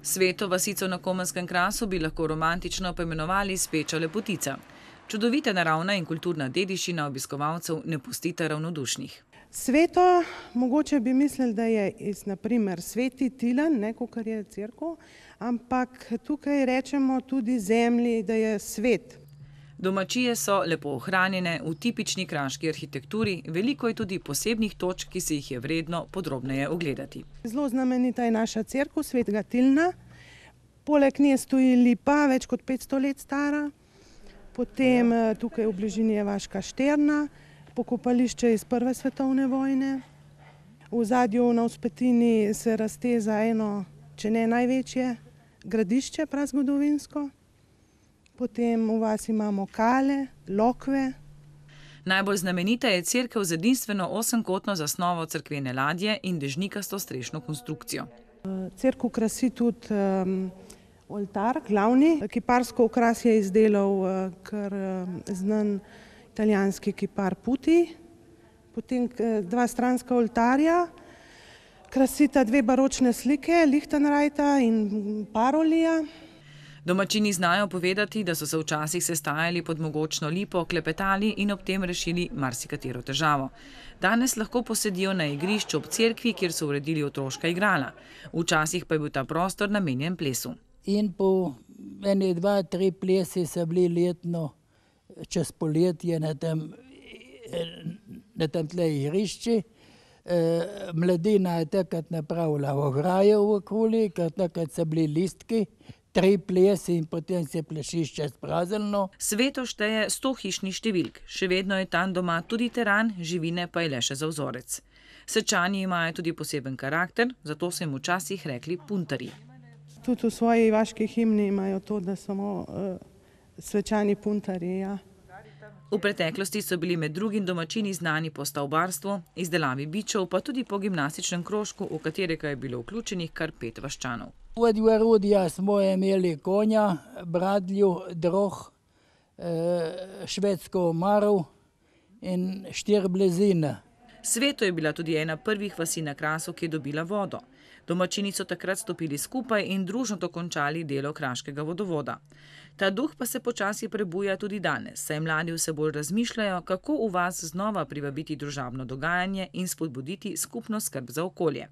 Sveto vasico na Komarskem krasu bi lahko romantično poimenovali Speča lepotica. Čudovita naravna in kulturna dediščina obiskovalcev ne pustita ravnodušnih. Sveto, mogoče bi mislili, da je iz, na primer, Sveti Tilen, ne, kakor je cerkev, ampak tukaj rečemo tudi zemlji, da je svet. Domačije so lepo ohranjene v tipični kraški arhitekturi, veliko je tudi posebnih točk, ki se jih je vredno podrobneje ogledati. Zelo znamenita je naša cerkev Svetega Tilna, poleg nje stoji lipa, več kot 500 let stara, potem tukaj v bližini je vaška Šterna, pokopališče iz Prve svetovne vojne. V ozadju na vzpetini se razteza eno, če ne največje, gradišče prazgodovinsko. Potem v vasi imamo kale, lokve. Najbolj znamenita je cerkev z edinstveno osemkotno zasnovo cerkvene ladje in dežnikasto strešno konstrukcijo. Cerkev krasi tudi oltar, glavni. Kiparsko okras je izdelal kar znan italijanski kipar Puti. Potem dva stranska oltarja krasita dve baročne slike, Lichtenreita in Parolija. Domačini znajo povedati, da so se včasih sestajali pod mogočno lipo, klepetali in ob tem rešili marsikatero težavo. Danes lahko posedijo na igrišču ob cerkvi, kjer so uredili otroška igrala. Včasih pa je bil ta prostor namenjen plesu. In po 1, 2, 3 plesi so bili letno čez poletje na tem tle igrišči. Mladina je takrat napravila ograjo v okoli, ker takrat so bili listki. 3 plesi in potem se je plešišče spraznilo. Sveto šteje 100 hišnih številk. Še vedno je tam doma tudi teran, živine pa je le še za vzorec. Sečani imajo tudi poseben karakter, zato so jim včasih rekli puntarji. Tudi v svoji vaški himni imajo to, da samo svečani puntarji, ja. V preteklosti so bili med drugim domačini znani po stavbarstvu, izdelavi bičev, pa tudi po gimnastičnem krožku, v katerega je bilo vključenih kar 5 vaščanov. Od orodja smo imeli konja, bradlju, drog, švedsko omaro in 4 blazine. Sveto je bila tudi ena prvih vasi na Krasu, ki je dobila vodo. Domačini so takrat stopili skupaj in družno dokončali delo kraškega vodovoda. Ta duh pa se počasi prebuja tudi danes, saj mladi vse bolj razmišljajo, kako v vas znova privabiti družabno dogajanje in spodbuditi skupno skrb za okolje.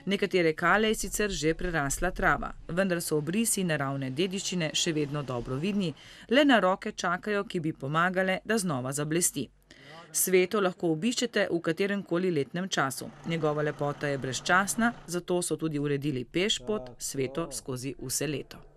Nekatere kale je sicer že prerasla trava, vendar so obrisi naravne dediščine še vedno dobro vidni, le na roke čakajo, ki bi pomagale, da znova zablesti. Sveto lahko obiščete v kateremkoli letnem času. Njegova lepota je brezčasna, zato so tudi uredili pešpot Sveto skozi vse leto.